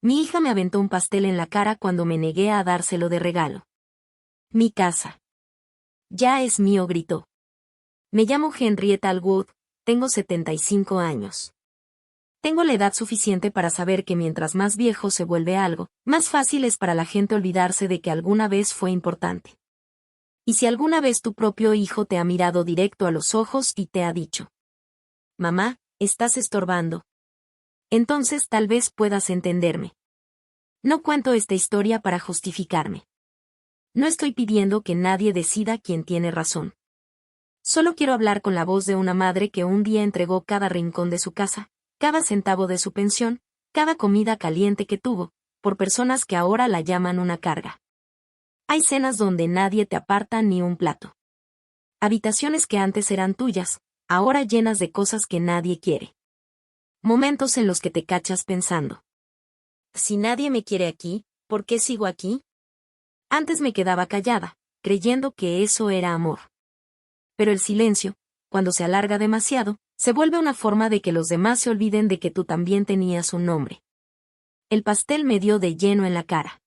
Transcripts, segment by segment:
Mi hija me aventó un pastel en la cara cuando me negué a dárselo de regalo. Mi casa. Ya es mío, gritó. Me llamo Henrietta Allwood, tengo 75 años. Tengo la edad suficiente para saber que mientras más viejo se vuelve algo, más fácil es para la gente olvidarse de que alguna vez fue importante. Y si alguna vez tu propio hijo te ha mirado directo a los ojos y te ha dicho: «Mamá, estás estorbando», entonces tal vez puedas entenderme. No cuento esta historia para justificarme. No estoy pidiendo que nadie decida quién tiene razón. Solo quiero hablar con la voz de una madre que un día entregó cada rincón de su casa, cada centavo de su pensión, cada comida caliente que tuvo, por personas que ahora la llaman una carga. Hay cenas donde nadie te aparta ni un plato. Habitaciones que antes eran tuyas, ahora llenas de cosas que nadie quiere. Momentos en los que te cachas pensando: si nadie me quiere aquí, ¿por qué sigo aquí? Antes me quedaba callada, creyendo que eso era amor. Pero el silencio, cuando se alarga demasiado, se vuelve una forma de que los demás se olviden de que tú también tenías un nombre. El pastel me dio de lleno en la cara.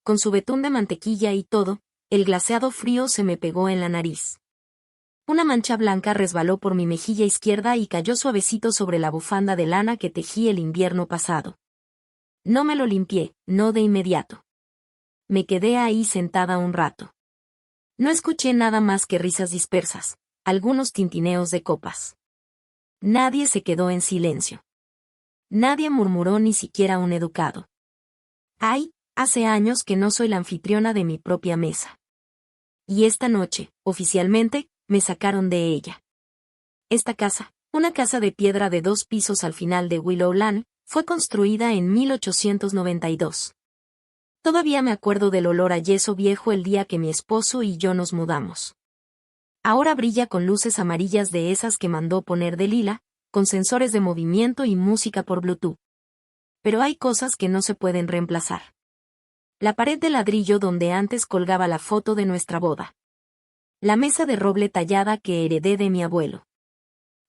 Con su betún de mantequilla y todo, el glaseado frío se me pegó en la nariz. Una mancha blanca resbaló por mi mejilla izquierda y cayó suavecito sobre la bufanda de lana que tejí el invierno pasado. No me lo limpié, no de inmediato. Me quedé ahí sentada un rato. No escuché nada más que risas dispersas, algunos tintineos de copas. Nadie se quedó en silencio. Nadie murmuró, ni siquiera un educado. Ay, hace años que no soy la anfitriona de mi propia mesa. Y esta noche, oficialmente, me sacaron de ella. Esta casa, una casa de piedra de 2 pisos al final de Willow Lane, fue construida en 1892. Todavía me acuerdo del olor a yeso viejo el día que mi esposo y yo nos mudamos. Ahora brilla con luces amarillas de esas que mandó poner de lila, con sensores de movimiento y música por Bluetooth. Pero hay cosas que no se pueden reemplazar. La pared de ladrillo donde antes colgaba la foto de nuestra boda. La mesa de roble tallada que heredé de mi abuelo.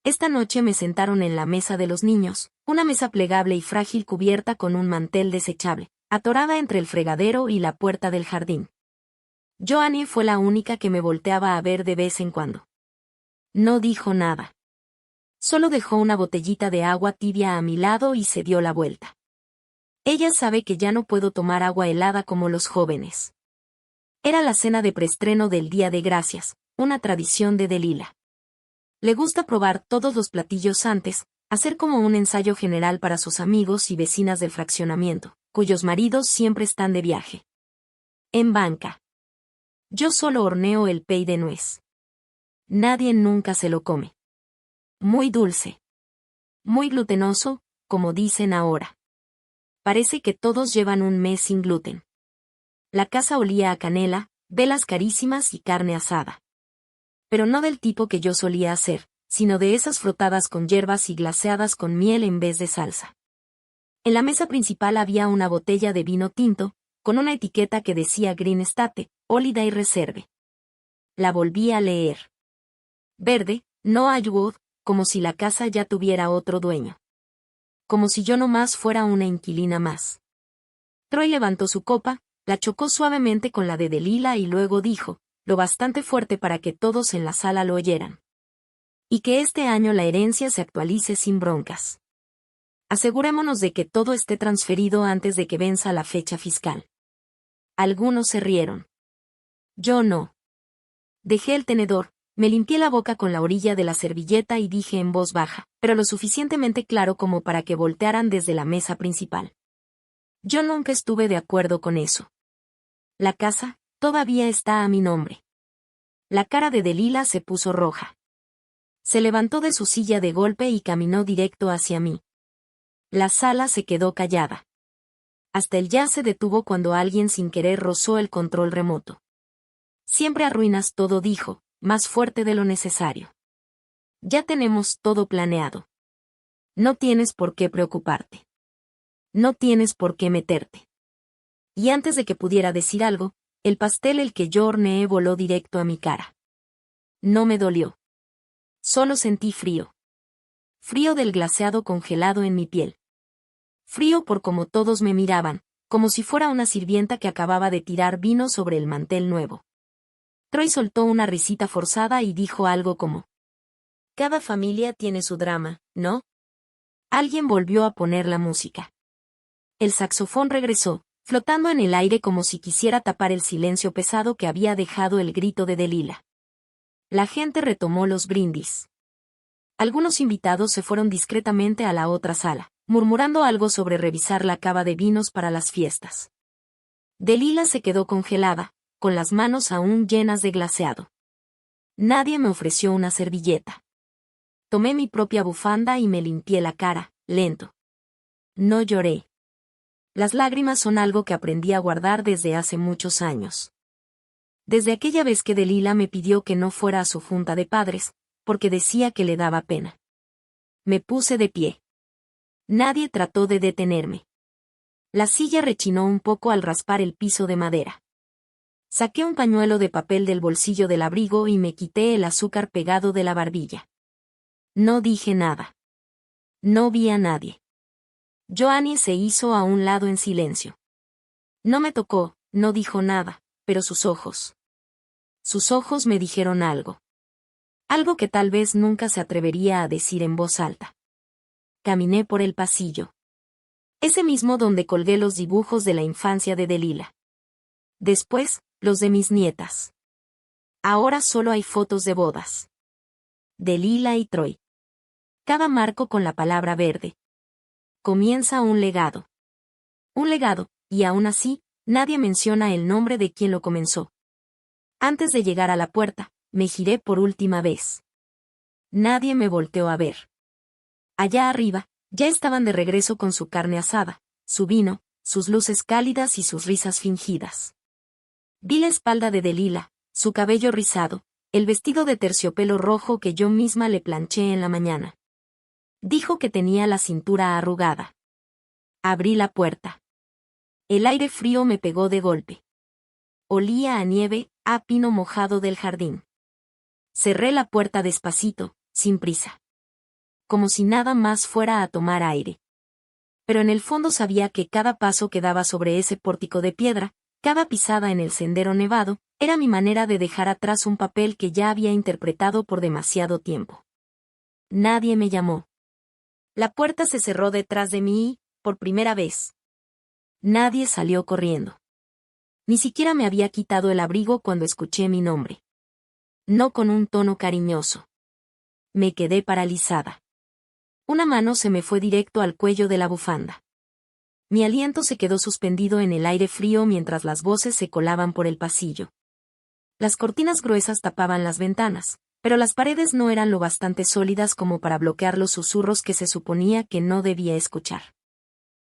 Esta noche me sentaron en la mesa de los niños, una mesa plegable y frágil cubierta con un mantel desechable, atorada entre el fregadero y la puerta del jardín. Joannie fue la única que me volteaba a ver de vez en cuando. No dijo nada. Solo dejó una botellita de agua tibia a mi lado y se dio la vuelta. Ella sabe que ya no puedo tomar agua helada como los jóvenes. Era la cena de preestreno del Día de Gracias, una tradición de Delila. Le gusta probar todos los platillos antes, hacer como un ensayo general para sus amigos y vecinas del fraccionamiento, cuyos maridos siempre están de viaje. En banca. Yo solo horneo el pay de nuez. Nadie nunca se lo come. Muy dulce. Muy glutenoso, como dicen ahora. Parece que todos llevan un mes sin gluten. La casa olía a canela, velas carísimas y carne asada. Pero no del tipo que yo solía hacer, sino de esas frotadas con hierbas y glaseadas con miel en vez de salsa. En la mesa principal había una botella de vino tinto, con una etiqueta que decía Green State, Holiday Reserve. La volví a leer. Verde, no Allwood, como si la casa ya tuviera otro dueño. Como si yo nomás fuera una inquilina más. Troy levantó su copa, la chocó suavemente con la de Delila y luego dijo, lo bastante fuerte para que todos en la sala lo oyeran. Y que este año la herencia se actualice sin broncas. Asegurémonos de que todo esté transferido antes de que venza la fecha fiscal. Algunos se rieron. Yo no. Dejé el tenedor, me limpié la boca con la orilla de la servilleta y dije en voz baja, pero lo suficientemente claro como para que voltearan desde la mesa principal. Yo nunca estuve de acuerdo con eso. La casa, todavía está a mi nombre. La cara de Delila se puso roja. Se levantó de su silla de golpe y caminó directo hacia mí. La sala se quedó callada. Hasta el jazz se detuvo cuando alguien sin querer rozó el control remoto. Siempre arruinas todo, dijo, más fuerte de lo necesario. Ya tenemos todo planeado. No tienes por qué preocuparte. No tienes por qué meterte. Y antes de que pudiera decir algo, el pastel el que yo horneé voló directo a mi cara. No me dolió. Solo sentí frío. Frío del glaseado congelado en mi piel. Frío por cómo todos me miraban, como si fuera una sirvienta que acababa de tirar vino sobre el mantel nuevo. Troy soltó una risita forzada y dijo algo como: «Cada familia tiene su drama, ¿no?». Alguien volvió a poner la música. El saxofón regresó, flotando en el aire como si quisiera tapar el silencio pesado que había dejado el grito de Delilah. La gente retomó los brindis. Algunos invitados se fueron discretamente a la otra sala, murmurando algo sobre revisar la cava de vinos para las fiestas. Delilah se quedó congelada, con las manos aún llenas de glaseado. Nadie me ofreció una servilleta. Tomé mi propia bufanda y me limpié la cara, lento. No lloré. Las lágrimas son algo que aprendí a guardar desde hace muchos años. Desde aquella vez que Delilah me pidió que no fuera a su junta de padres, porque decía que le daba pena. Me puse de pie. Nadie trató de detenerme. La silla rechinó un poco al raspar el piso de madera. Saqué un pañuelo de papel del bolsillo del abrigo y me quité el azúcar pegado de la barbilla. No dije nada. No vi a nadie. Joannie se hizo a un lado en silencio. No me tocó, no dijo nada, pero sus ojos. Sus ojos me dijeron algo. Algo que tal vez nunca se atrevería a decir en voz alta. Caminé por el pasillo. Ese mismo donde colgué los dibujos de la infancia de Delilah. Después, los de mis nietas. Ahora solo hay fotos de bodas. Delilah y Troy. Cada marco con la palabra verde. Comienza un legado. Un legado, y aún así, nadie menciona el nombre de quien lo comenzó. Antes de llegar a la puerta, me giré por última vez. Nadie me volteó a ver. Allá arriba, ya estaban de regreso con su carne asada, su vino, sus luces cálidas y sus risas fingidas. Vi la espalda de Delilah, su cabello rizado, el vestido de terciopelo rojo que yo misma le planché en la mañana. Dijo que tenía la cintura arrugada. Abrí la puerta. El aire frío me pegó de golpe. Olía a nieve, a pino mojado del jardín. Cerré la puerta despacito, sin prisa. Como si nada más fuera a tomar aire. Pero en el fondo sabía que cada paso que daba sobre ese pórtico de piedra, cada pisada en el sendero nevado, era mi manera de dejar atrás un papel que ya había interpretado por demasiado tiempo. Nadie me llamó. La puerta se cerró detrás de mí y, por primera vez, nadie salió corriendo. Ni siquiera me había quitado el abrigo cuando escuché mi nombre. No con un tono cariñoso. Me quedé paralizada. Una mano se me fue directo al cuello de la bufanda. Mi aliento se quedó suspendido en el aire frío mientras las voces se colaban por el pasillo. Las cortinas gruesas tapaban las ventanas, pero las paredes no eran lo bastante sólidas como para bloquear los susurros que se suponía que no debía escuchar.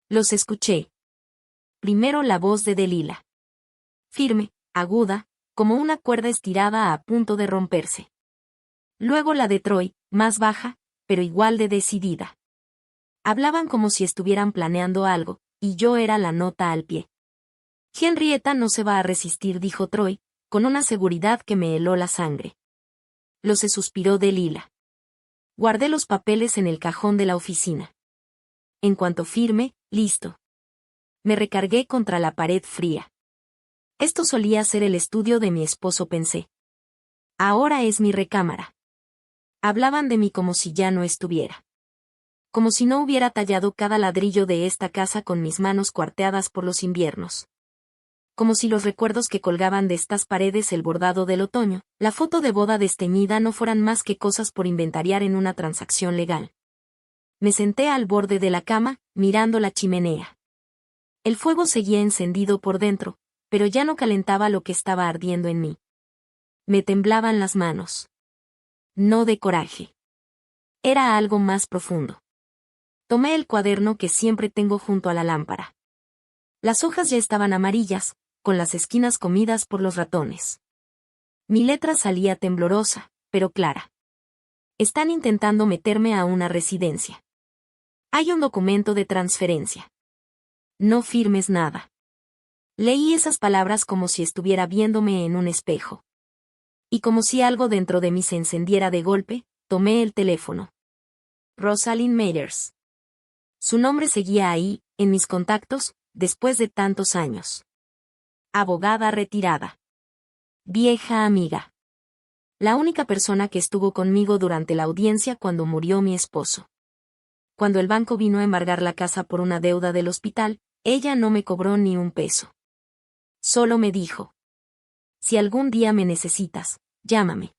Los escuché. Primero la voz de Delilah. Firme, aguda, como una cuerda estirada a punto de romperse. Luego la de Troy, más baja, pero igual de decidida. Hablaban como si estuvieran planeando algo, y yo era la nota al pie. Henrietta no se va a resistir, dijo Troy, con una seguridad que me heló la sangre. Lo se suspiró Delilah. Guardé los papeles en el cajón de la oficina. En cuanto firme, listo. Me recargué contra la pared fría. Esto solía ser el estudio de mi esposo, pensé. Ahora es mi recámara. Hablaban de mí como si ya no estuviera. Como si no hubiera tallado cada ladrillo de esta casa con mis manos cuarteadas por los inviernos. Como si los recuerdos que colgaban de estas paredes, el bordado del otoño, la foto de boda desteñida, no fueran más que cosas por inventariar en una transacción legal. Me senté al borde de la cama, mirando la chimenea. El fuego seguía encendido por dentro, pero ya no calentaba lo que estaba ardiendo en mí. Me temblaban las manos. No de coraje. Era algo más profundo. Tomé el cuaderno que siempre tengo junto a la lámpara. Las hojas ya estaban amarillas, con las esquinas comidas por los ratones. Mi letra salía temblorosa, pero clara. Están intentando meterme a una residencia. Hay un documento de transferencia. No firmes nada. Leí esas palabras como si estuviera viéndome en un espejo. Y como si algo dentro de mí se encendiera de golpe, tomé el teléfono. Rosalind Mathers. Su nombre seguía ahí, en mis contactos, después de tantos años. Abogada retirada. Vieja amiga. La única persona que estuvo conmigo durante la audiencia cuando murió mi esposo. Cuando el banco vino a embargar la casa por una deuda del hospital, ella no me cobró ni un peso. Solo me dijo: si algún día me necesitas, llámame.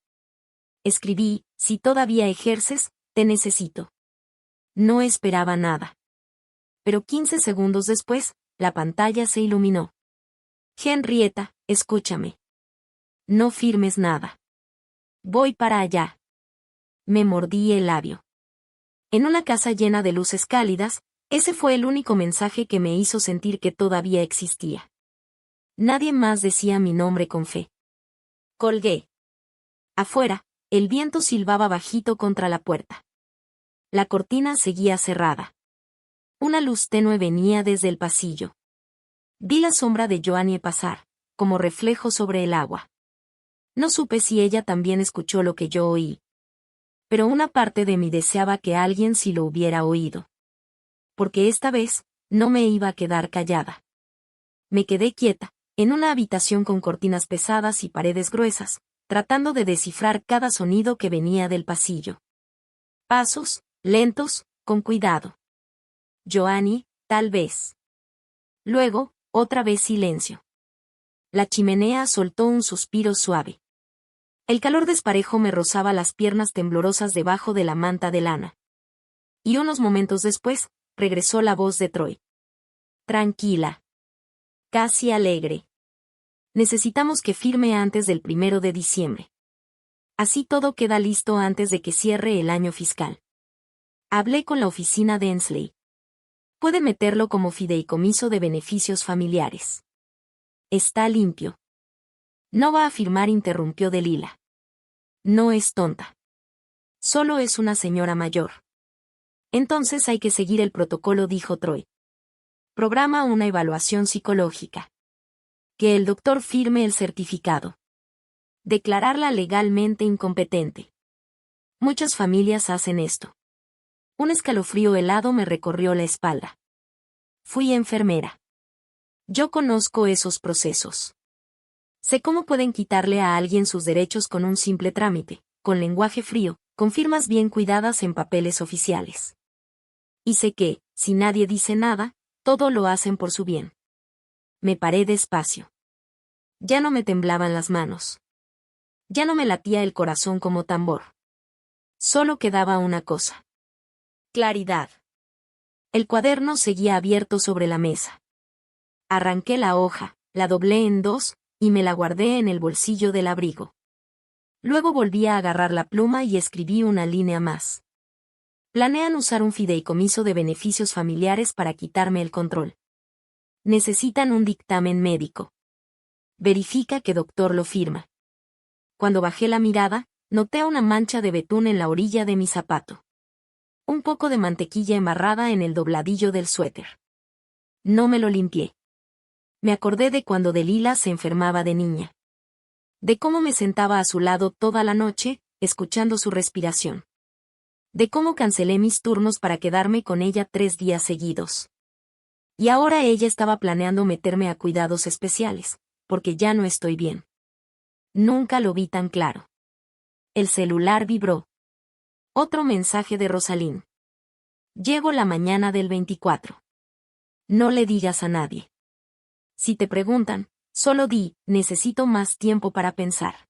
Escribí: si todavía ejerces, te necesito. No esperaba nada. Pero 15 segundos después, la pantalla se iluminó. Henrietta, escúchame. No firmes nada. Voy para allá. Me mordí el labio. En una casa llena de luces cálidas, ese fue el único mensaje que me hizo sentir que todavía existía. Nadie más decía mi nombre con fe. Colgué. Afuera, el viento silbaba bajito contra la puerta. La cortina seguía cerrada. Una luz tenue venía desde el pasillo. Vi la sombra de Joannie pasar, como reflejo sobre el agua. No supe si ella también escuchó lo que yo oí. Pero una parte de mí deseaba que alguien sí lo hubiera oído. Porque esta vez, no me iba a quedar callada. Me quedé quieta, en una habitación con cortinas pesadas y paredes gruesas, tratando de descifrar cada sonido que venía del pasillo. Pasos, lentos, con cuidado. Joannie, tal vez. Luego, otra vez silencio. La chimenea soltó un suspiro suave. El calor desparejo me rozaba las piernas temblorosas debajo de la manta de lana. Y unos momentos después, regresó la voz de Troy. Tranquila. Casi alegre. Necesitamos que firme antes del 1 de diciembre. Así todo queda listo antes de que cierre el año fiscal. Hablé con la oficina de Ensley. Puede meterlo como fideicomiso de beneficios familiares. Está limpio. No va a firmar, interrumpió Delilah. No es tonta. Solo es una señora mayor. Entonces hay que seguir el protocolo, dijo Troy. Programa una evaluación psicológica. Que el doctor firme el certificado. Declararla legalmente incompetente. Muchas familias hacen esto. Un escalofrío helado me recorrió la espalda. Fui enfermera. Yo conozco esos procesos. Sé cómo pueden quitarle a alguien sus derechos con un simple trámite, con lenguaje frío, con firmas bien cuidadas en papeles oficiales. Y sé que, si nadie dice nada, todo lo hacen por su bien. Me paré despacio. Ya no me temblaban las manos. Ya no me latía el corazón como tambor. Solo quedaba una cosa. Claridad. El cuaderno seguía abierto sobre la mesa. Arranqué la hoja, la doblé en dos, y me la guardé en el bolsillo del abrigo. Luego volví a agarrar la pluma y escribí una línea más. Planean usar un fideicomiso de beneficios familiares para quitarme el control. Necesitan un dictamen médico. Verifica que doctor lo firma. Cuando bajé la mirada, noté una mancha de betún en la orilla de mi zapato. Un poco de mantequilla embarrada en el dobladillo del suéter. No me lo limpié. Me acordé de cuando Delilah se enfermaba de niña. De cómo me sentaba a su lado toda la noche, escuchando su respiración. De cómo cancelé mis turnos para quedarme con ella 3 días seguidos. Y ahora ella estaba planeando meterme a cuidados especiales, porque ya no estoy bien. Nunca lo vi tan claro. El celular vibró. Otro mensaje de Rosalind. Llego la mañana del 24. No le digas a nadie. Si te preguntan, solo di: necesito más tiempo para pensar.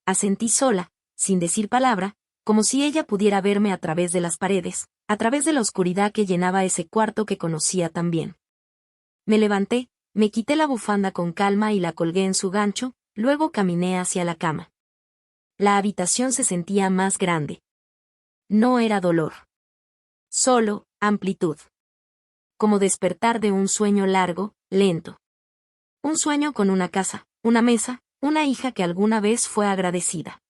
Asentí sola, sin decir palabra, como si ella pudiera verme a través de las paredes, a través de la oscuridad que llenaba ese cuarto que conocía tan bien. Me levanté, me quité la bufanda con calma y la colgué en su gancho, luego caminé hacia la cama. La habitación se sentía más grande. No era dolor. Solo amplitud. Como despertar de un sueño largo, lento. Un sueño con una casa, una mesa, una hija que alguna vez fue agradecida.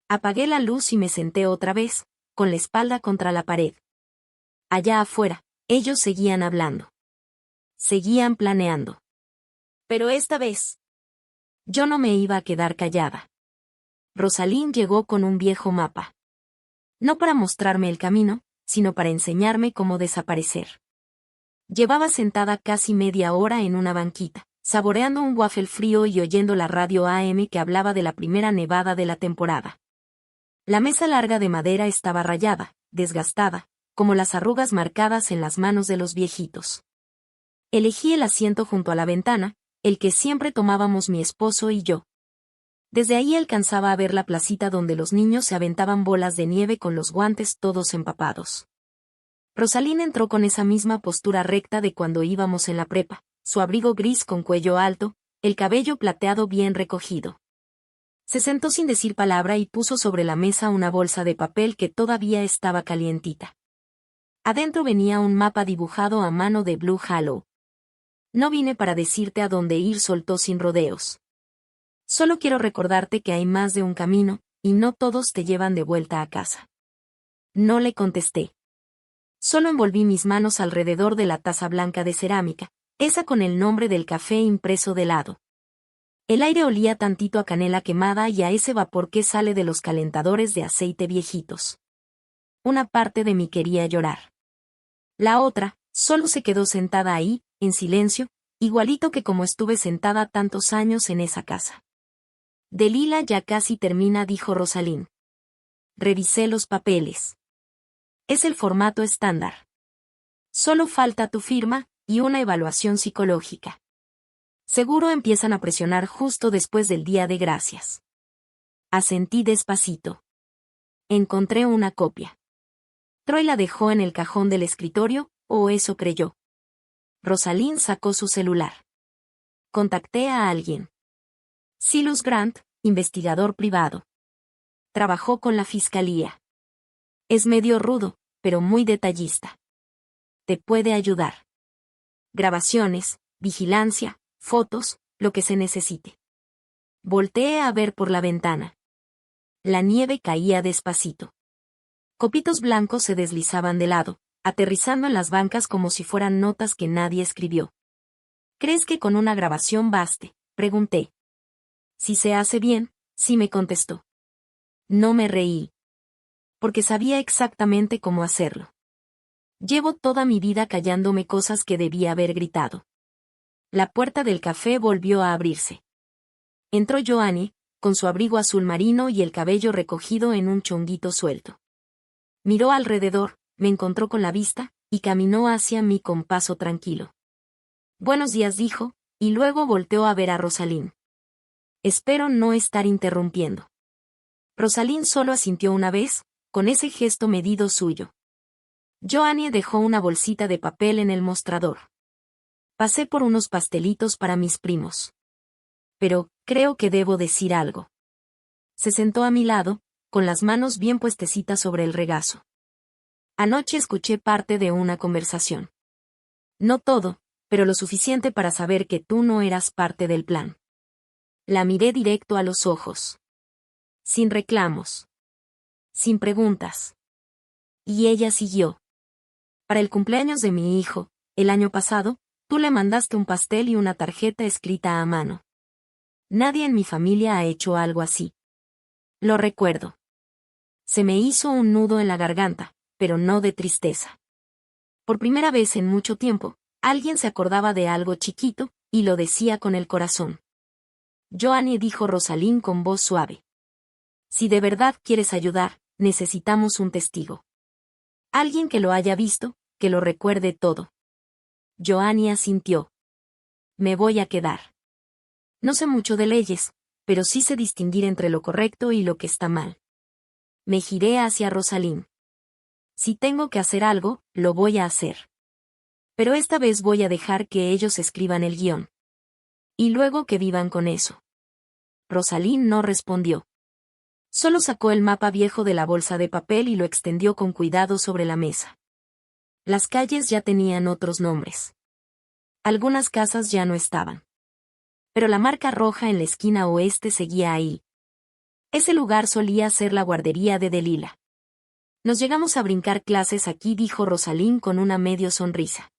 Apagué la luz y me senté otra vez, con la espalda contra la pared. Allá afuera, ellos seguían hablando. Seguían planeando. Pero esta vez, yo no me iba a quedar callada. Rosalind llegó con un viejo mapa. No para mostrarme el camino, sino para enseñarme cómo desaparecer. Llevaba sentada casi media hora en una banquita, saboreando un waffle frío y oyendo la radio AM que hablaba de la primera nevada de la temporada. La mesa larga de madera estaba rayada, desgastada, como las arrugas marcadas en las manos de los viejitos. Elegí el asiento junto a la ventana, el que siempre tomábamos mi esposo y yo. Desde ahí alcanzaba a ver la placita donde los niños se aventaban bolas de nieve con los guantes todos empapados. Rosalín entró con esa misma postura recta de cuando íbamos en la prepa, su abrigo gris con cuello alto, el cabello plateado bien recogido. Se sentó sin decir palabra y puso sobre la mesa una bolsa de papel que todavía estaba calientita. Adentro venía un mapa dibujado a mano de Blue Hollow. No vine para decirte a dónde ir, soltó sin rodeos. Solo quiero recordarte que hay más de un camino, y no todos te llevan de vuelta a casa. No le contesté. Solo envolví mis manos alrededor de la taza blanca de cerámica, esa con el nombre del café impreso de lado. El aire olía tantito a canela quemada y a ese vapor que sale de los calentadores de aceite viejitos. Una parte de mí quería llorar. La otra, solo se quedó sentada ahí, en silencio, igualito que como estuve sentada tantos años en esa casa. Delila ya casi termina, dijo Rosalín. Revisé los papeles. Es el formato estándar. Solo falta tu firma y una evaluación psicológica. Seguro empiezan a presionar justo después del Día de Gracias. Asentí despacito. Encontré una copia. Troy la dejó en el cajón del escritorio, o eso creyó. Rosalín sacó su celular. Contacté a alguien. Silas Grant, investigador privado. Trabajó con la fiscalía. Es medio rudo, pero muy detallista. Te puede ayudar. Grabaciones, vigilancia, fotos, lo que se necesite. Volteé a ver por la ventana. La nieve caía despacito. Copitos blancos se deslizaban de lado, aterrizando en las bancas como si fueran notas que nadie escribió. ¿Crees que con una grabación baste?, pregunté. Si se hace bien, sí, me contestó. No me reí. Porque sabía exactamente cómo hacerlo. Llevo toda mi vida callándome cosas que debía haber gritado. La puerta del café volvió a abrirse. Entró Joanny, con su abrigo azul marino y el cabello recogido en un chonguito suelto. Miró alrededor, me encontró con la vista, y caminó hacia mí con paso tranquilo. Buenos días, dijo, y luego volteó a ver a Rosalín. Espero no estar interrumpiendo. Rosalín solo asintió una vez, con ese gesto medido suyo. Joanny dejó una bolsita de papel en el mostrador. Pasé por unos pastelitos para mis primos. Pero, creo que debo decir algo. Se sentó a mi lado, con las manos bien puestecitas sobre el regazo. Anoche escuché parte de una conversación. No todo, pero lo suficiente para saber que tú no eras parte del plan. La miré directo a los ojos. Sin reclamos. Sin preguntas. Y ella siguió. Para el cumpleaños de mi hijo, el año pasado, tú le mandaste un pastel y una tarjeta escrita a mano. Nadie en mi familia ha hecho algo así. Lo recuerdo. Se me hizo un nudo en la garganta, pero no de tristeza. Por primera vez en mucho tiempo, alguien se acordaba de algo chiquito, y lo decía con el corazón. Joanny, dijo Rosalín con voz suave. Si de verdad quieres ayudar, necesitamos un testigo. Alguien que lo haya visto, que lo recuerde todo. Joanny asintió. Me voy a quedar. No sé mucho de leyes, pero sí sé distinguir entre lo correcto y lo que está mal. Me giré hacia Rosalín. Si tengo que hacer algo, lo voy a hacer. Pero esta vez voy a dejar que ellos escriban el guión. Y luego que vivan con eso. Rosalín no respondió. Solo sacó el mapa viejo de la bolsa de papel y lo extendió con cuidado sobre la mesa. Las calles ya tenían otros nombres. Algunas casas ya no estaban. Pero la marca roja en la esquina oeste seguía ahí. Ese lugar solía ser la guardería de Delila. Nos llegamos a brincar clases aquí, dijo Rosalín con una medio sonrisa.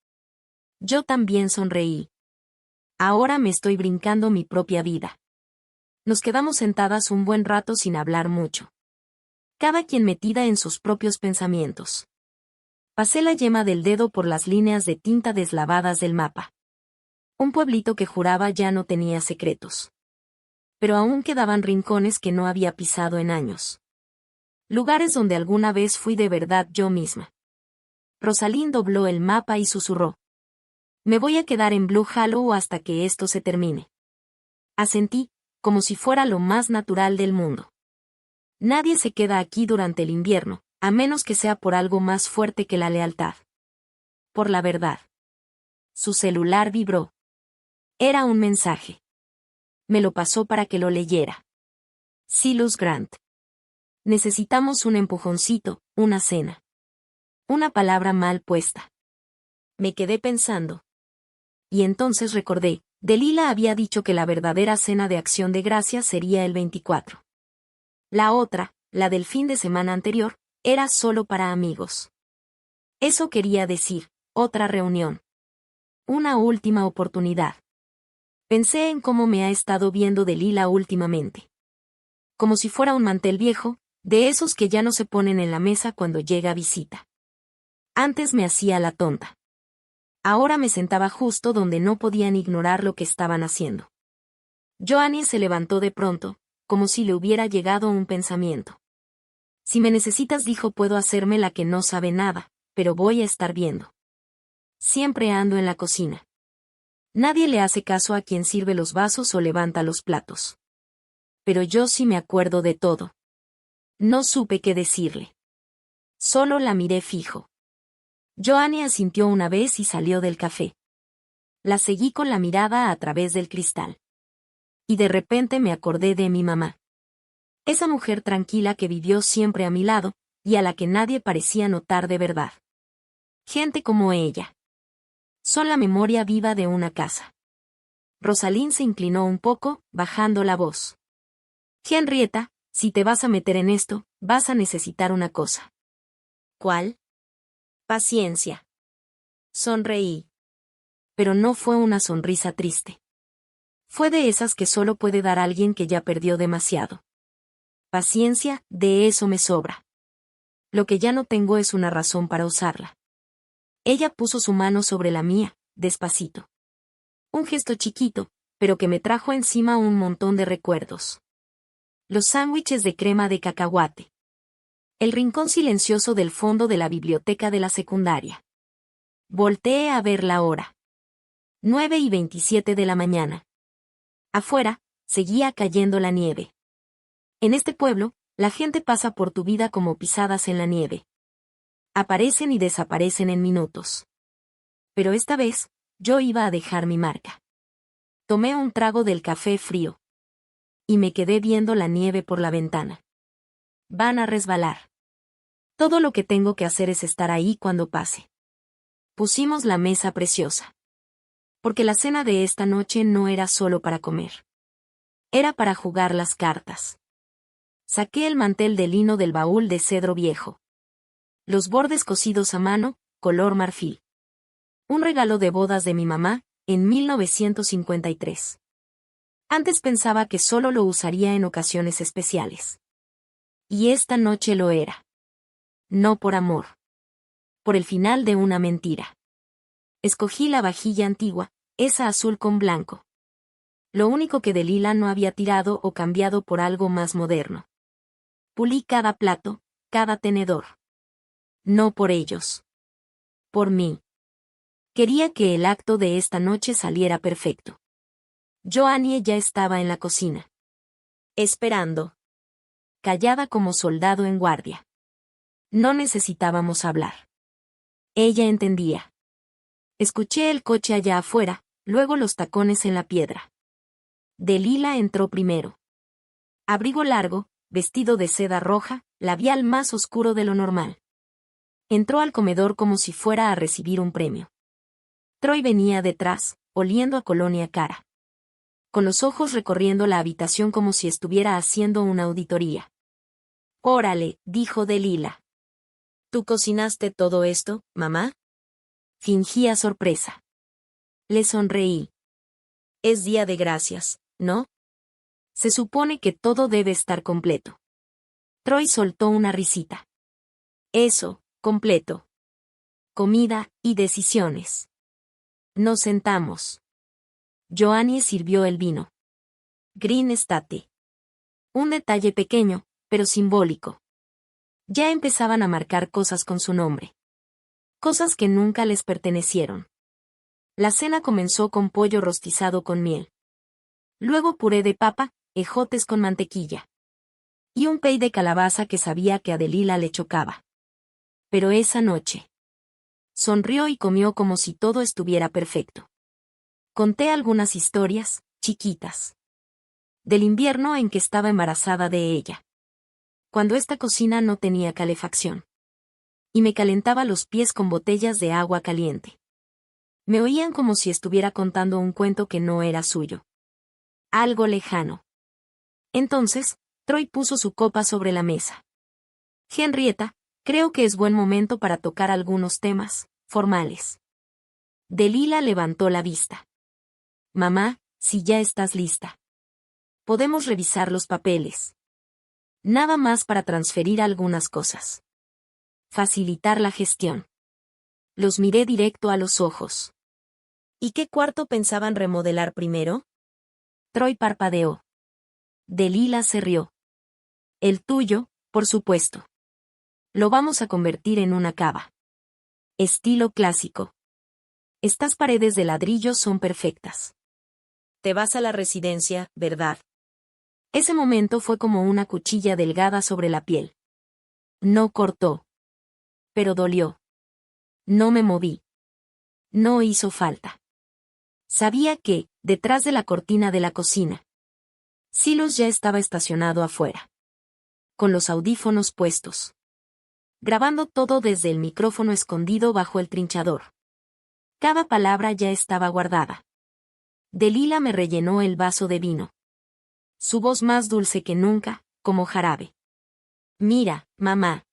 Yo también sonreí. Ahora me estoy brincando mi propia vida. Nos quedamos sentadas un buen rato sin hablar mucho. Cada quien metida en sus propios pensamientos. Pasé la yema del dedo por las líneas de tinta deslavadas del mapa. Un pueblito que juraba ya no tenía secretos. Pero aún quedaban rincones que no había pisado en años. Lugares donde alguna vez fui de verdad yo misma. Rosalind dobló el mapa y susurró. Me voy a quedar en Blue Hollow hasta que esto se termine. Asentí, como si fuera lo más natural del mundo. Nadie se queda aquí durante el invierno, a menos que sea por algo más fuerte que la lealtad. Por la verdad. Su celular vibró. Era un mensaje. Me lo pasó para que lo leyera. Silas Grant. Necesitamos un empujoncito, una cena. Una palabra mal puesta. Me quedé pensando. Y entonces recordé, Delilah había dicho que la verdadera cena de Acción de Gracias sería el 24. La otra, la del fin de semana anterior, era solo para amigos. Eso quería decir, otra reunión. Una última oportunidad. Pensé en cómo me ha estado viendo Delilah últimamente. Como si fuera un mantel viejo, de esos que ya no se ponen en la mesa cuando llega visita. Antes me hacía la tonta. Ahora me sentaba justo donde no podían ignorar lo que estaban haciendo. Joannie se levantó de pronto, como si le hubiera llegado un pensamiento. Si me necesitas, dijo, puedo hacerme la que no sabe nada, pero voy a estar viendo. Siempre ando en la cocina. Nadie le hace caso a quien sirve los vasos o levanta los platos. Pero yo sí me acuerdo de todo. No supe qué decirle. Solo la miré fijo. Joannie asintió una vez y salió del café. La seguí con la mirada a través del cristal. Y de repente me acordé de mi mamá. Esa mujer tranquila que vivió siempre a mi lado, y a la que nadie parecía notar de verdad. Gente como ella. Son la memoria viva de una casa. Rosalind se inclinó un poco, bajando la voz. Henrietta, si te vas a meter en esto, vas a necesitar una cosa. ¿Cuál? Paciencia. Sonreí. Pero no fue una sonrisa triste. Fue de esas que solo puede dar alguien que ya perdió demasiado. Paciencia, de eso me sobra. Lo que ya no tengo es una razón para usarla. Ella puso su mano sobre la mía, despacito. Un gesto chiquito, pero que me trajo encima un montón de recuerdos. Los sándwiches de crema de cacahuate. El rincón silencioso del fondo de la biblioteca de la secundaria. Volteé a ver la hora. 9:27 de la mañana. Afuera, seguía cayendo la nieve. En este pueblo, la gente pasa por tu vida como pisadas en la nieve. Aparecen y desaparecen en minutos. Pero esta vez, yo iba a dejar mi marca. Tomé un trago del café frío. Y me quedé viendo la nieve por la ventana. Van a resbalar. Todo lo que tengo que hacer es estar ahí cuando pase. Pusimos la mesa preciosa. Porque la cena de esta noche no era solo para comer. Era para jugar las cartas. Saqué el mantel de lino del baúl de cedro viejo. Los bordes cosidos a mano, color marfil. Un regalo de bodas de mi mamá, en 1953. Antes pensaba que solo lo usaría en ocasiones especiales. Y esta noche lo era. No por amor. Por el final de una mentira. Escogí la vajilla antigua, esa azul con blanco. Lo único que Delilah no había tirado o cambiado por algo más moderno. Pulí cada plato, cada tenedor. No por ellos. Por mí. Quería que el acto de esta noche saliera perfecto. Joannie ya estaba en la cocina. Esperando. Callada como soldado en guardia. No necesitábamos hablar. Ella entendía. Escuché el coche allá afuera, luego los tacones en la piedra. Delilah entró primero. Abrigo largo, vestido de seda roja, labial más oscuro de lo normal. Entró al comedor como si fuera a recibir un premio. Troy venía detrás, oliendo a colonia cara. Con los ojos recorriendo la habitación como si estuviera haciendo una auditoría. Órale, dijo Delilah. ¿Tú cocinaste todo esto, mamá? Fingía sorpresa. Le sonreí. Es Día de Gracias, ¿no? Se supone que todo debe estar completo. Troy soltó una risita. Eso, completo. comida y decisiones. Nos sentamos. Joannie sirvió el vino. Green State. Un detalle pequeño, pero simbólico. Ya empezaban a marcar cosas con su nombre. Cosas que nunca les pertenecieron. La cena comenzó con pollo rostizado con miel. Luego puré de papa, ejotes con mantequilla. Y un pay de calabaza que sabía que a Delila le chocaba. Pero esa noche. Sonrió y comió como si todo estuviera perfecto. Conté algunas historias, chiquitas. Del invierno en que estaba embarazada de ella. Cuando esta cocina no tenía calefacción. Y me calentaba los pies con botellas de agua caliente. Me oían como si estuviera contando un cuento que no era suyo. Algo lejano. Entonces, Troy puso su copa sobre la mesa. Henrietta, creo que es buen momento para tocar algunos temas formales. Delila levantó la vista. Mamá, si ya estás lista. Podemos revisar los papeles. Nada más para transferir algunas cosas. Facilitar la gestión. Los miré directo a los ojos. ¿Y qué cuarto pensaban remodelar primero? Troy parpadeó. Delila se rió. El tuyo, por supuesto. Lo vamos a convertir en una cava. Estilo clásico. Estas paredes de ladrillo son perfectas. Te vas a la residencia, ¿verdad? Ese momento fue como una cuchilla delgada sobre la piel. No cortó. Pero dolió. No me moví. No hizo falta. Sabía que, detrás de la cortina de la cocina, Silos ya estaba estacionado afuera. Con los audífonos puestos. Grabando todo desde el micrófono escondido bajo el trinchador. Cada palabra ya estaba guardada. Delila me rellenó el vaso de vino. Su voz más dulce que nunca, como jarabe. Mira, mamá.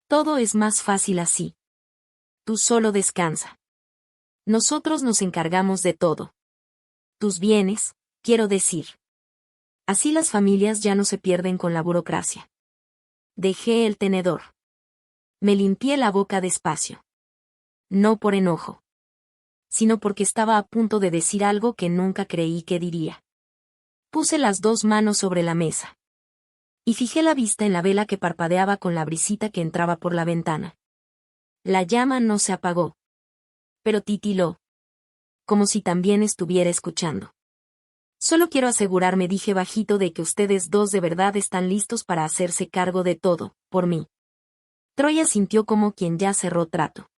Todo es más fácil así. Tú solo descansa. Nosotros nos encargamos de todo. Tus bienes, quiero decir. Así las familias ya no se pierden con la burocracia. Dejé el tenedor. Me limpié la boca despacio. No por enojo. Sino porque estaba a punto de decir algo que nunca creí que diría. Puse las dos manos sobre la mesa. Y fijé la vista en la vela que parpadeaba con la brisita que entraba por la ventana. La llama no se apagó. Pero titiló. Como si también estuviera escuchando. Solo quiero asegurarme, dije bajito, de que ustedes dos de verdad están listos para hacerse cargo de todo, por mí. Troy asintió como quien ya cerró trato.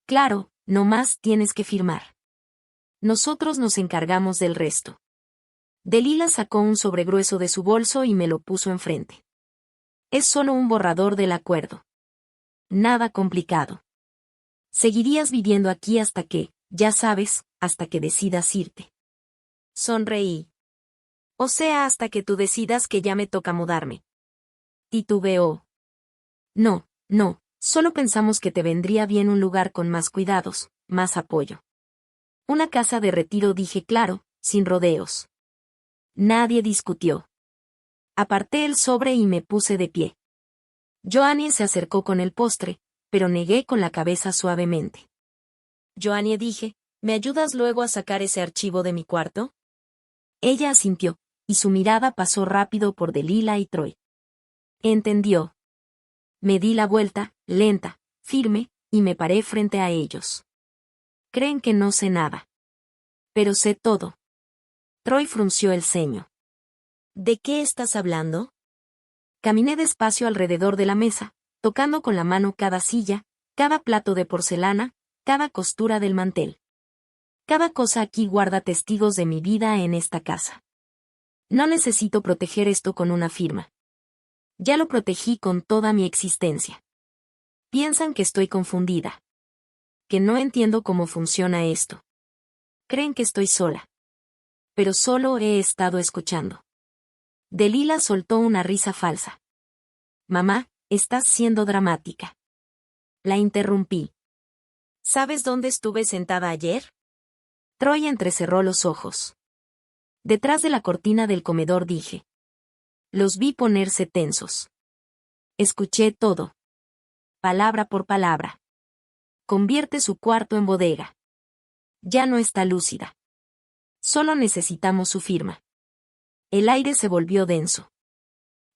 Claro, no más tienes que firmar. Nosotros nos encargamos del resto. Delila sacó un sobregrueso de su bolso y me lo puso enfrente. Es solo un borrador del acuerdo. Nada complicado. Seguirías viviendo aquí hasta que, ya sabes, hasta que decidas irte. Sonreí. O sea, hasta que tú decidas que ya me toca mudarme. Titubeó. No, no, solo pensamos que te vendría bien un lugar con más cuidados, más apoyo. Una casa de retiro, dije claro, sin rodeos. Nadie discutió. Aparté el sobre y me puse de pie. Joannie se acercó con el postre, pero negué con la cabeza suavemente. Joannie, dije, ¿me ayudas luego a sacar ese archivo de mi cuarto? Ella asintió, y su mirada pasó rápido por Delila y Troy. Entendió. Me di la vuelta, lenta, firme, y me paré frente a ellos. Creen que no sé nada. Pero sé todo. Troy frunció el ceño. ¿De qué estás hablando? Caminé despacio alrededor de la mesa, tocando con la mano cada silla, cada plato de porcelana, cada costura del mantel. Cada cosa aquí guarda testigos de mi vida en esta casa. No necesito proteger esto con una firma. Ya lo protegí con toda mi existencia. Piensan que estoy confundida. Que no entiendo cómo funciona esto. Creen que estoy sola. Pero solo he estado escuchando. Delila soltó una risa falsa. Mamá, estás siendo dramática. La interrumpí. ¿Sabes dónde estuve sentada ayer? Troy entrecerró los ojos. Detrás de la cortina del comedor, dije. Los vi ponerse tensos. Escuché todo. Palabra por palabra. Convierte su cuarto en bodega. Ya no está lúcida. Solo necesitamos su firma. El aire se volvió denso.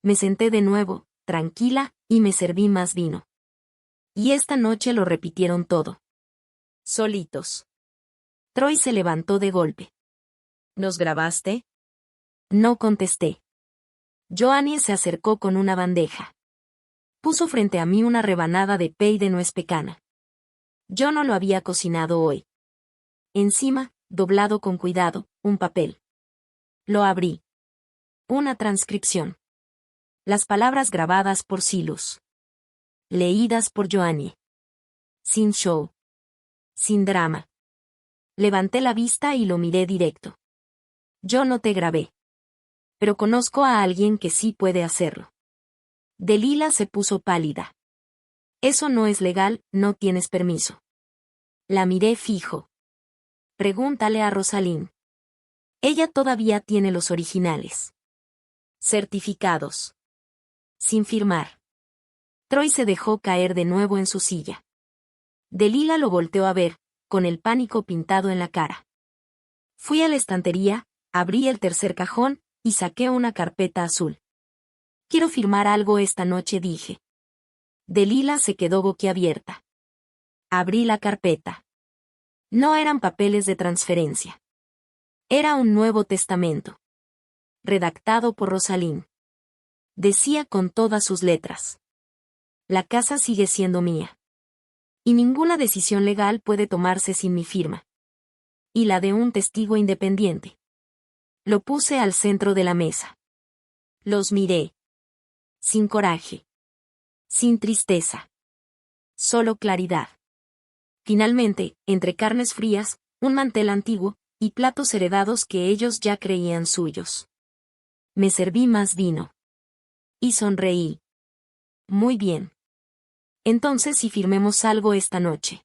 Me senté de nuevo, tranquila, y me serví más vino. Y esta noche lo repitieron todo. Solitos. Troy se levantó de golpe. ¿Nos grabaste? No contesté. Joannie se acercó con una bandeja. Puso frente a mí una rebanada de pay de nuez pecana. Yo no lo había cocinado hoy. Encima, doblado con cuidado, un papel. Lo abrí. Una transcripción. Las palabras grabadas por Silas. Leídas por Joannie. Sin show. Sin drama. Levanté la vista y lo miré directo. Yo no te grabé. Pero conozco a alguien que sí puede hacerlo. Delilah se puso pálida. Eso no es legal, no tienes permiso. La miré fijo. Pregúntale a Rosalind. Ella todavía tiene los originales. Certificados. Sin firmar. Troy se dejó caer de nuevo en su silla. Delilah lo volteó a ver, con el pánico pintado en la cara. Fui a la estantería, abrí el tercer cajón, y saqué una carpeta azul. Quiero firmar algo esta noche, dije. Delilah se quedó boquiabierta. Abrí la carpeta. No eran papeles de transferencia. Era un Nuevo Testamento. Redactado por Rosalind. Decía con todas sus letras. La casa sigue siendo mía. Y ninguna decisión legal puede tomarse sin mi firma. Y la de un testigo independiente. Lo puse al centro de la mesa. Los miré. Sin coraje. Sin tristeza. Solo claridad. Finalmente, entre carnes frías, un mantel antiguo, y platos heredados que ellos ya creían suyos. Me serví más vino. Y sonreí. Muy bien. Entonces sí firmemos algo esta noche.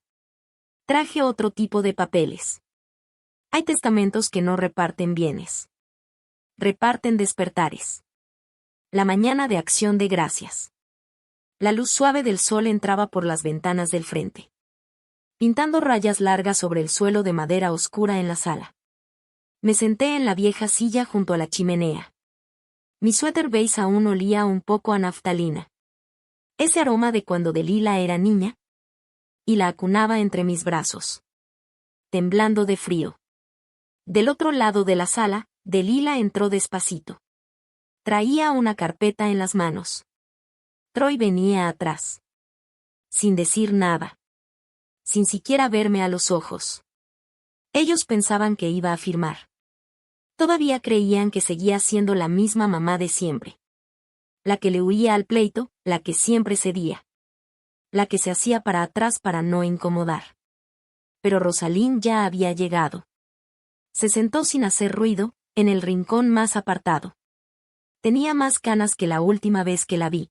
Traje otro tipo de papeles. Hay testamentos que no reparten bienes. Reparten despertares. La mañana de Acción de Gracias. La luz suave del sol entraba por las ventanas del frente, pintando rayas largas sobre el suelo de madera oscura en la sala. Me senté en la vieja silla junto a la chimenea. Mi suéter beige aún olía un poco a naftalina. Ese aroma de cuando Delilah era niña. Y la acunaba entre mis brazos. Temblando de frío. Del otro lado de la sala, Delilah entró despacito. Traía una carpeta en las manos. Troy venía atrás. Sin decir nada. Sin siquiera verme a los ojos. Ellos pensaban que iba a firmar. Todavía creían que seguía siendo la misma mamá de siempre. La que le huía al pleito, la que siempre cedía. La que se hacía para atrás para no incomodar. Pero Rosalind ya había llegado. Se sentó sin hacer ruido, en el rincón más apartado. Tenía más canas que la última vez que la vi.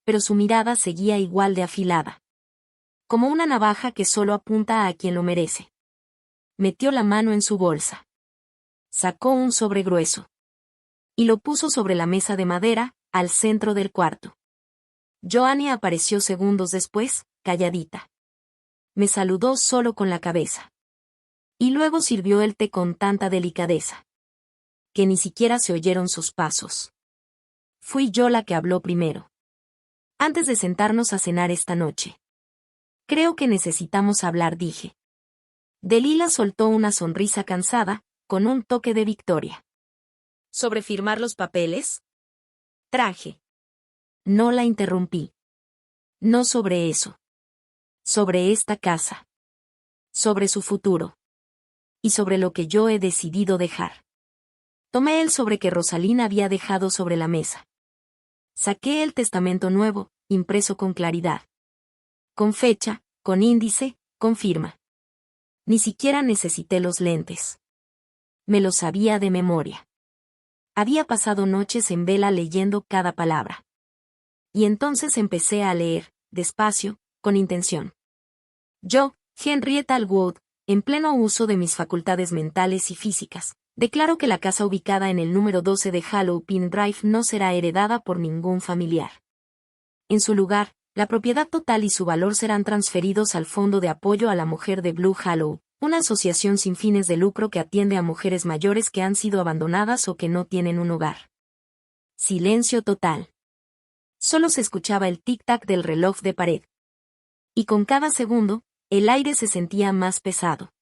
Pero su mirada seguía igual de afilada. Como una navaja que solo apunta a quien lo merece. Metió la mano en su bolsa. Sacó un sobre grueso. Y lo puso sobre la mesa de madera, al centro del cuarto. Joannie apareció segundos después, calladita. Me saludó solo con la cabeza. Y luego sirvió el té con tanta delicadeza. Que ni siquiera se oyeron sus pasos. Fui yo la que habló primero. Antes de sentarnos a cenar esta noche. Creo que necesitamos hablar, dije. Delilah soltó una sonrisa cansada, con un toque de victoria. ¿Sobre firmar los papeles? Traje. No la interrumpí. No sobre eso. Sobre esta casa. Sobre su futuro. Y sobre lo que yo he decidido dejar. Tomé el sobre que Rosalind había dejado sobre la mesa. Saqué el testamento nuevo, impreso con claridad. Con fecha, con índice, con firma. Ni siquiera necesité los lentes. Me los sabía de memoria. Había pasado noches en vela leyendo cada palabra. Y entonces empecé a leer, despacio, con intención. Yo, Henrietta Allwood, en pleno uso de mis facultades mentales y físicas, declaro que la casa ubicada en el número 12 de Halloween Drive no será heredada por ningún familiar. En su lugar, La propiedad total y su valor serán transferidos al Fondo de Apoyo a la Mujer de Blue Hollow, una asociación sin fines de lucro que atiende a mujeres mayores que han sido abandonadas o que no tienen un hogar. Silencio total. Solo se escuchaba el tic-tac del reloj de pared. Y con cada segundo, el aire se sentía más pesado.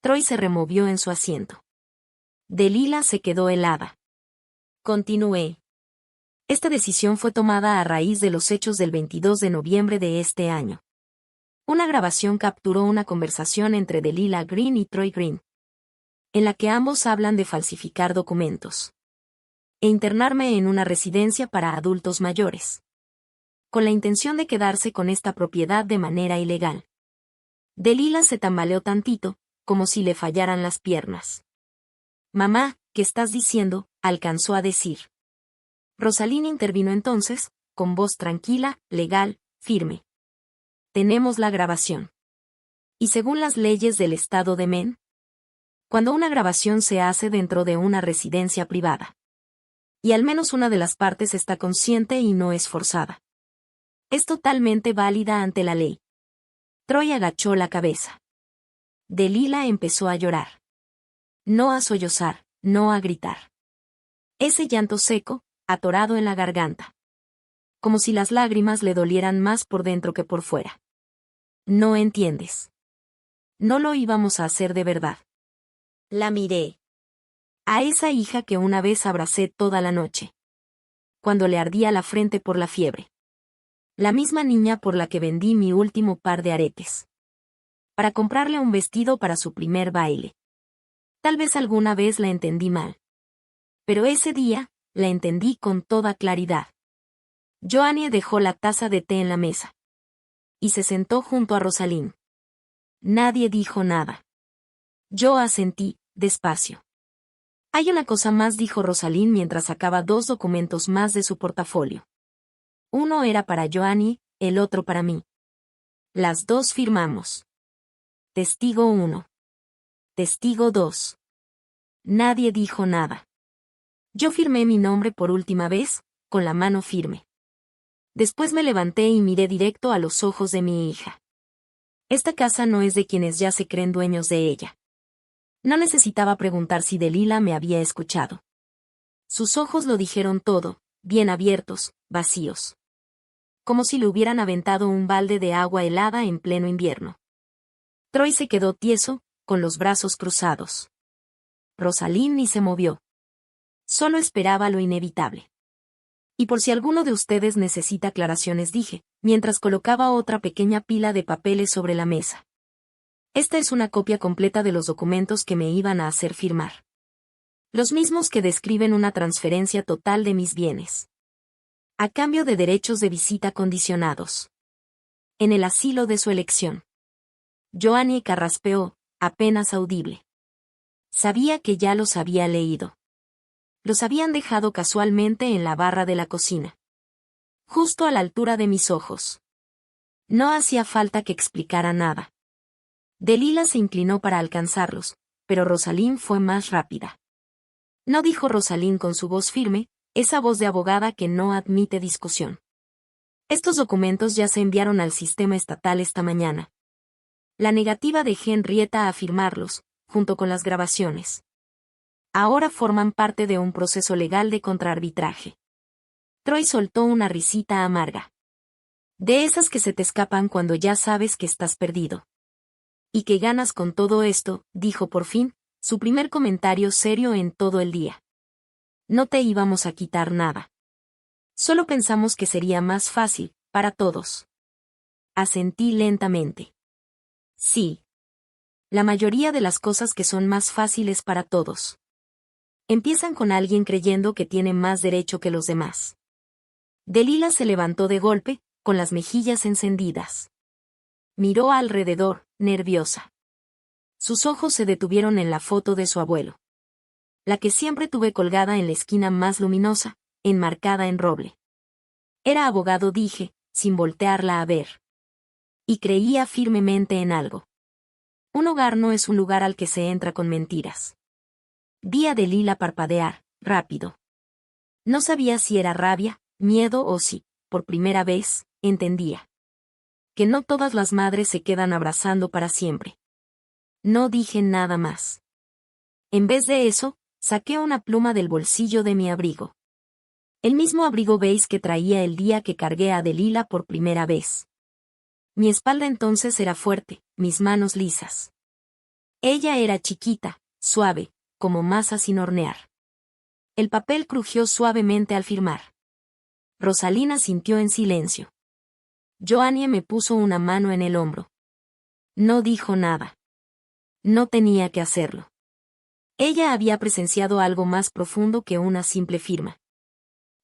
Troy se removió en su asiento. Delilah se quedó helada. Continué. Esta decisión fue tomada a raíz de los hechos del 22 de noviembre de este año. Una grabación capturó una conversación entre Delilah Green y Troy Green, en la que ambos hablan de falsificar documentos e internarme en una residencia para adultos mayores, con la intención de quedarse con esta propiedad de manera ilegal. Delilah se tambaleó tantito, como si le fallaran las piernas. «Mamá, ¿qué estás diciendo?», alcanzó a decir. Rosalind intervino entonces, con voz tranquila, legal, firme. «Tenemos la grabación. Y según las leyes del estado de Maine, cuando una grabación se hace dentro de una residencia privada, y al menos una de las partes está consciente y no es forzada, es totalmente válida ante la ley». Troy agachó la cabeza. Delilah empezó a llorar. No a sollozar, no a gritar. Ese llanto seco, atorado en la garganta. Como si las lágrimas le dolieran más por dentro que por fuera. «No entiendes. No lo íbamos a hacer de verdad». La miré. A esa hija que una vez abracé toda la noche, cuando le ardía la frente por la fiebre. La misma niña por la que vendí mi último par de aretes, para comprarle un vestido para su primer baile. Tal vez alguna vez la entendí mal. Pero ese día, la entendí con toda claridad. Joannie dejó la taza de té en la mesa. Y se sentó junto a Rosalind. Nadie dijo nada. Yo asentí, despacio. «Hay una cosa más», dijo Rosalind mientras sacaba 2 documentos más de su portafolio. Uno era para Joannie, el otro para mí. Las 2 firmamos. Testigo 1. Testigo 2. Nadie dijo nada. Yo firmé mi nombre por última vez, con la mano firme. Después me levanté y miré directo a los ojos de mi hija. Esta casa no es de quienes ya se creen dueños de ella. No necesitaba preguntar si Delilah me había escuchado. Sus ojos lo dijeron todo, bien abiertos, vacíos. Como si le hubieran aventado un balde de agua helada en pleno invierno. Troy se quedó tieso, con los brazos cruzados. Rosalind ni se movió. Solo esperaba lo inevitable. «Y por si alguno de ustedes necesita aclaraciones», dije, mientras colocaba otra pequeña pila de papeles sobre la mesa. Esta es una copia completa de los documentos que me iban a hacer firmar. Los mismos que describen una transferencia total de mis bienes. A cambio de derechos de visita condicionados. En el asilo de su elección. Joannie carraspeó, apenas audible. Sabía que ya los había leído. Los habían dejado casualmente en la barra de la cocina. Justo a la altura de mis ojos. No hacía falta que explicara nada. Delilah se inclinó para alcanzarlos, pero Rosalind fue más rápida. «No», dijo Rosalind con su voz firme, esa voz de abogada que no admite discusión. «Estos documentos ya se enviaron al sistema estatal esta mañana. La negativa de Henrietta a firmarlos, junto con las grabaciones. Ahora forman parte de un proceso legal de contraarbitraje». Troy soltó una risita amarga. «De esas que se te escapan cuando ya sabes que estás perdido». «¿Y qué ganas con todo esto?», dijo por fin, su primer comentario serio en todo el día. «No te íbamos a quitar nada. Solo pensamos que sería más fácil, para todos». Asentí lentamente. Sí. La mayoría de las cosas que son más fáciles para todos empiezan con alguien creyendo que tiene más derecho que los demás. Delilah se levantó de golpe, con las mejillas encendidas. Miró alrededor, nerviosa. Sus ojos se detuvieron en la foto de su abuelo. La que siempre tuve colgada en la esquina más luminosa, enmarcada en roble. Era abogado, dije, sin voltearla a ver. Y creía firmemente en algo. Un hogar no es un lugar al que se entra con mentiras. Vi a Delilah parpadear, rápido. No sabía si era rabia, miedo o si, por primera vez, entendía. Que no todas las madres se quedan abrazando para siempre. No dije nada más. En vez de eso, saqué una pluma del bolsillo de mi abrigo. El mismo abrigo beige que traía el día que cargué a Delila por primera vez. Mi espalda entonces era fuerte, mis manos lisas. Ella era chiquita, suave, como masa sin hornear. El papel crujió suavemente al firmar. Rosalina sintió en silencio. Joanie me puso una mano en el hombro. No dijo nada. No tenía que hacerlo. Ella había presenciado algo más profundo que una simple firma.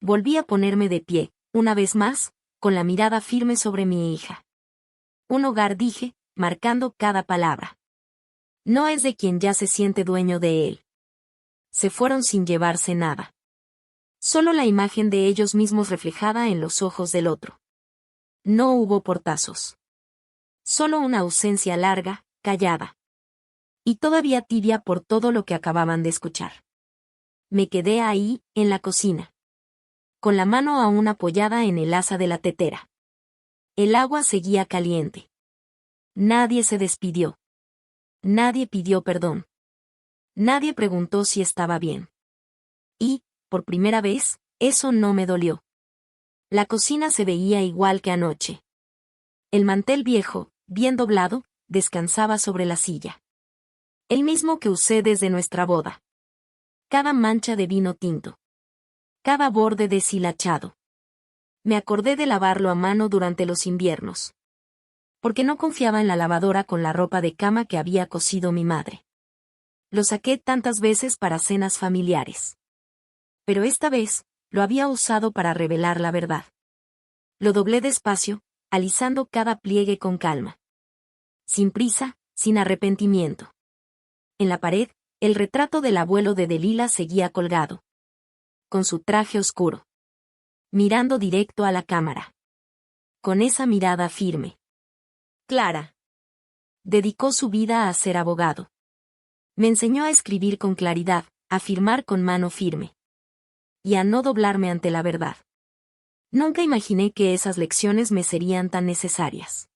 Volví a ponerme de pie, una vez más, con la mirada firme sobre mi hija. Un hogar, dije, marcando cada palabra. No es de quien ya se siente dueño de él. Se fueron sin llevarse nada. Solo la imagen de ellos mismos reflejada en los ojos del otro. No hubo portazos. Solo una ausencia larga, callada. Y todavía tibia por todo lo que acababan de escuchar. Me quedé ahí, en la cocina. Con la mano aún apoyada en el asa de la tetera. El agua seguía caliente. Nadie se despidió. Nadie pidió perdón. Nadie preguntó si estaba bien. Y, por primera vez, eso no me dolió. La cocina se veía igual que anoche. El mantel viejo, bien doblado, descansaba sobre la silla. El mismo que usé desde nuestra boda. Cada mancha de vino tinto. Cada borde deshilachado. Me acordé de lavarlo a mano durante los inviernos. Porque no confiaba en la lavadora con la ropa de cama que había cosido mi madre. Lo saqué tantas veces para cenas familiares. Pero esta vez, lo había usado para revelar la verdad. Lo doblé despacio, alisando cada pliegue con calma. Sin prisa, sin arrepentimiento. En la pared, el retrato del abuelo de Delila seguía colgado. Con su traje oscuro. Mirando directo a la cámara. Con esa mirada firme. Clara. Dedicó su vida a ser abogado. Me enseñó a escribir con claridad, a firmar con mano firme. Y a no doblarme ante la verdad. Nunca imaginé que esas lecciones me serían tan necesarias.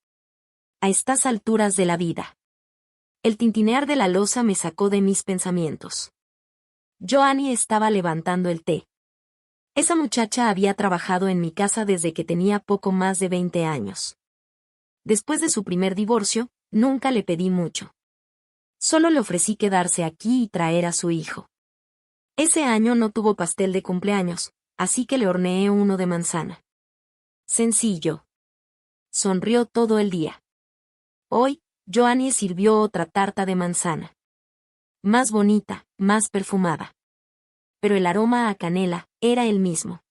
A estas alturas de la vida. El tintinear de la loza me sacó de mis pensamientos. Joanie estaba levantando el té. Esa muchacha había trabajado en mi casa desde que tenía poco más de 20 años. Después de su primer divorcio, nunca le pedí mucho. Solo le ofrecí quedarse aquí y traer a su hijo. Ese año no tuvo pastel de cumpleaños, así que le horneé uno de manzana. Sencillo. Sonrió todo el día. Hoy, Joanie sirvió otra tarta de manzana. Más bonita, más perfumada. Pero el aroma a canela era el mismo.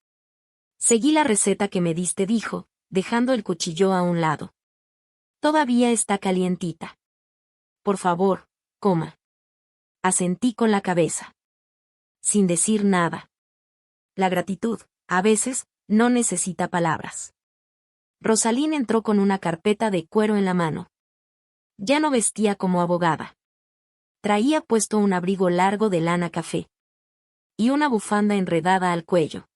Seguí la receta que me diste, dijo, dejando el cuchillo a un lado. Todavía está calientita. Por favor, coma. Asentí con la cabeza. Sin decir nada. La gratitud, a veces, no necesita palabras. Rosalín entró con una carpeta de cuero en la mano. Ya no vestía como abogada. Traía puesto un abrigo largo de lana café. Y una bufanda enredada al cuello.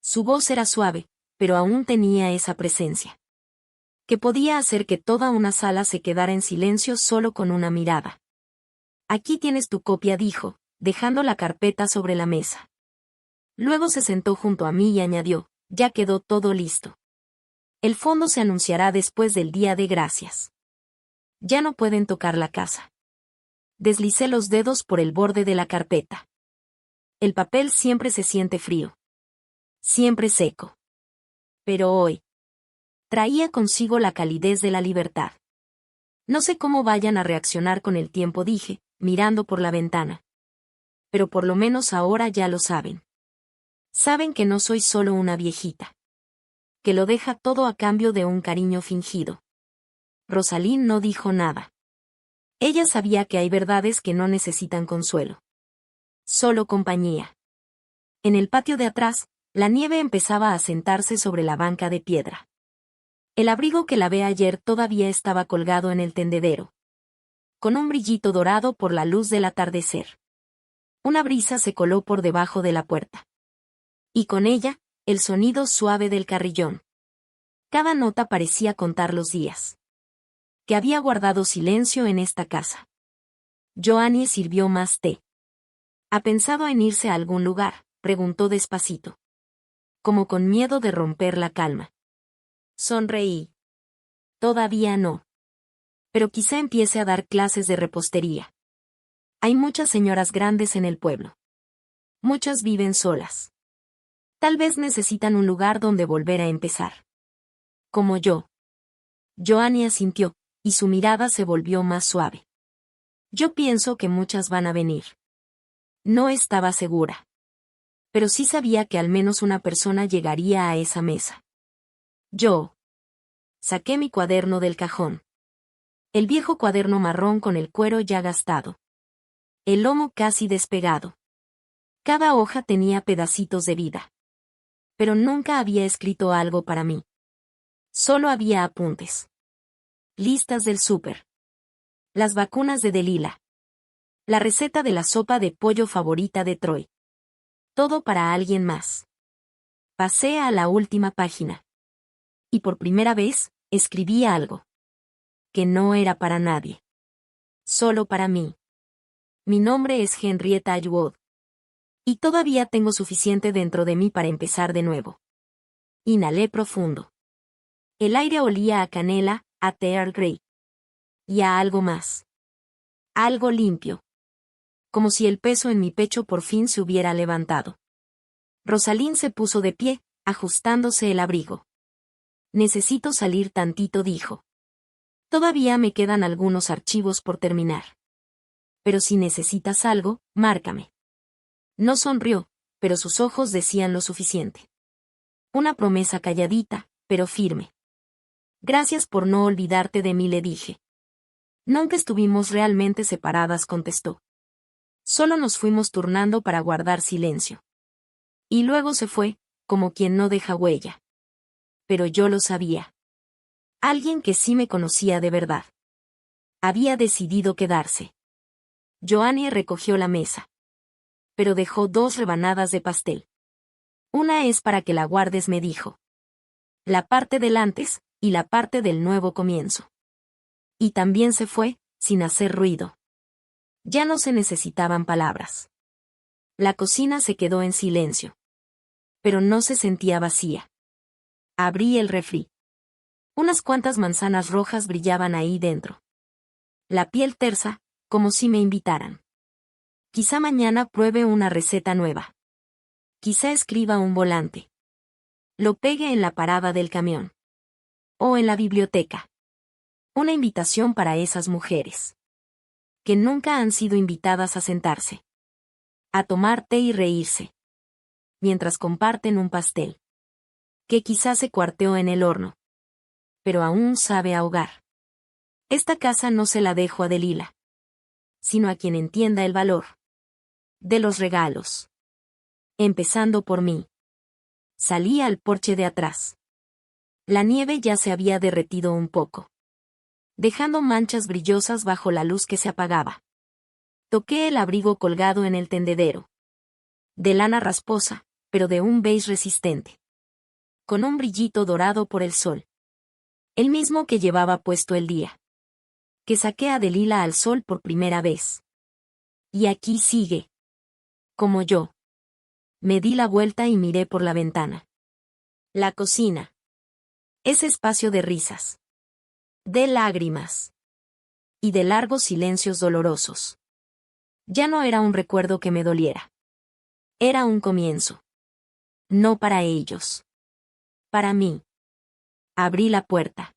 Su voz era suave, pero aún tenía esa presencia. Que podía hacer que toda una sala se quedara en silencio solo con una mirada. Aquí tienes tu copia, dijo, dejando la carpeta sobre la mesa. Luego se sentó junto a mí y añadió, ya quedó todo listo. El fondo se anunciará después del Día de Gracias. Ya no pueden tocar la casa. Deslicé los dedos por el borde de la carpeta. El papel siempre se siente frío. Siempre seco. Pero hoy. Traía consigo la calidez de la libertad. No sé cómo vayan a reaccionar con el tiempo, dije, mirando por la ventana. Pero por lo menos ahora ya lo saben. Saben que no soy solo una viejita. Que lo deja todo a cambio de un cariño fingido. Rosalín no dijo nada. Ella sabía que hay verdades que no necesitan consuelo. Solo compañía. En el patio de atrás, la nieve empezaba a sentarse sobre la banca de piedra. El abrigo que lavé ayer todavía estaba colgado en el tendedero. Con un brillito dorado por la luz del atardecer. Una brisa se coló por debajo de la puerta. Y con ella, el sonido suave del carrillón. Cada nota parecía contar los días que había guardado silencio en esta casa. Joannie sirvió más té. ¿Ha pensado en irse a algún lugar?, preguntó despacito, como con miedo de romper la calma. Sonreí. Todavía no. Pero quizá empiece a dar clases de repostería. Hay muchas señoras grandes en el pueblo. Muchas viven solas. Tal vez necesitan un lugar donde volver a empezar. Como yo. Joannie asintió, y su mirada se volvió más suave. Yo pienso que muchas van a venir. No estaba segura. Pero sí sabía que al menos una persona llegaría a esa mesa. Yo. Saqué mi cuaderno del cajón. El viejo cuaderno marrón con el cuero ya gastado. El lomo casi despegado. Cada hoja tenía pedacitos de vida. Pero nunca había escrito algo para mí. Solo había apuntes. Listas del súper. Las vacunas de Delilah. La receta de la sopa de pollo favorita de Troy. Todo para alguien más. Pasé a la última página. Y por primera vez, escribí algo. Que no era para nadie. Solo para mí. Mi nombre es Henrietta Wood. Y todavía tengo suficiente dentro de mí para empezar de nuevo. Inhalé profundo. El aire olía a canela, a té Earl Grey. Y a algo más. Algo limpio. Como si el peso en mi pecho por fin se hubiera levantado. Rosalind se puso de pie, ajustándose el abrigo. Necesito salir tantito, dijo. Todavía me quedan algunos archivos por terminar. Pero si necesitas algo, márcame. No sonrió, pero sus ojos decían lo suficiente. Una promesa calladita, pero firme. Gracias por no olvidarte de mí, le dije. Nunca estuvimos realmente separadas, contestó. Solo nos fuimos turnando para guardar silencio. Y luego se fue, como quien no deja huella. Pero yo lo sabía. Alguien que sí me conocía de verdad. Había decidido quedarse. Joannie recogió la mesa. Pero dejó 2 rebanadas de pastel. Una es para que la guardes, me dijo. La parte del antes, y la parte del nuevo comienzo. Y también se fue, sin hacer ruido. Ya no se necesitaban palabras. La cocina se quedó en silencio. Pero no se sentía vacía. Abrí el refri. Unas cuantas manzanas rojas brillaban ahí dentro. La piel tersa, como si me invitaran. Quizá mañana pruebe una receta nueva. Quizá escriba un volante. Lo pegue en la parada del camión. O en la biblioteca. Una invitación para esas mujeres. Que nunca han sido invitadas a sentarse. A tomar té y reírse. Mientras comparten un pastel. Que quizá se cuarteó en el horno. Pero aún sabe ahogar. Esta casa no se la dejo a Delilah. Sino a quien entienda el valor. De los regalos. Empezando por mí. Salí al porche de atrás. La nieve ya se había derretido un poco. Dejando manchas brillosas bajo la luz que se apagaba. Toqué el abrigo colgado en el tendedero. De lana rasposa, pero de un beige resistente. Con un brillito dorado por el sol. El mismo que llevaba puesto el día. Que saqué a Delilah al sol por primera vez. Y aquí sigue. Como yo. Me di la vuelta y miré por la ventana. La cocina. Ese espacio de risas. De lágrimas. Y de largos silencios dolorosos. Ya no era un recuerdo que me doliera. Era un comienzo. No para ellos. Para mí. Abrí la puerta.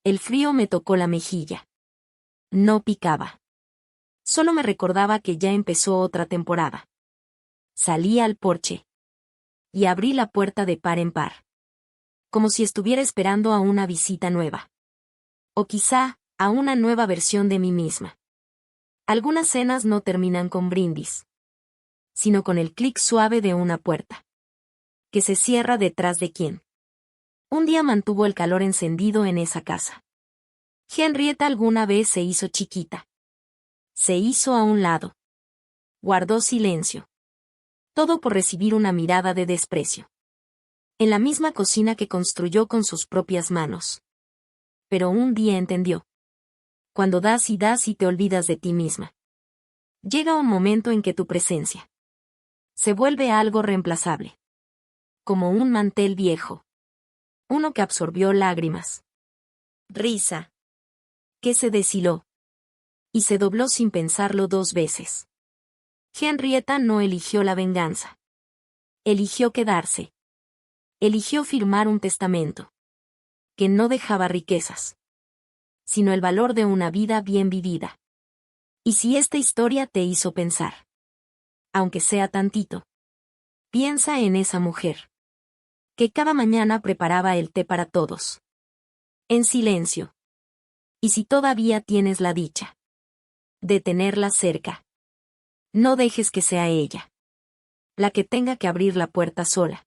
El frío me tocó la mejilla. No picaba. Solo me recordaba que ya empezó otra temporada. Salí al porche. Y abrí la puerta de par en par. Como si estuviera esperando a una visita nueva. O quizá, a una nueva versión de mí misma. Algunas cenas no terminan con brindis. Sino con el clic suave de una puerta. Que se cierra detrás de quien. Un día mantuvo el calor encendido en esa casa. Henrietta alguna vez se hizo chiquita. Se hizo a un lado. Guardó silencio. Todo por recibir una mirada de desprecio. En la misma cocina que construyó con sus propias manos. Pero un día entendió. Cuando das y te olvidas de ti misma. Llega un momento en que tu presencia se vuelve algo reemplazable. Como un mantel viejo. Uno que absorbió lágrimas. Risa. Que se deshiló. Y se dobló sin pensarlo 2 veces. Henrietta no eligió la venganza. Eligió quedarse. Eligió firmar un testamento. Que no dejaba riquezas. Sino el valor de una vida bien vivida. Y si esta historia te hizo pensar. Aunque sea tantito. Piensa en esa mujer. Que cada mañana preparaba el té para todos. En silencio. Y si todavía tienes la dicha de tenerla cerca, no dejes que sea ella la que tenga que abrir la puerta sola.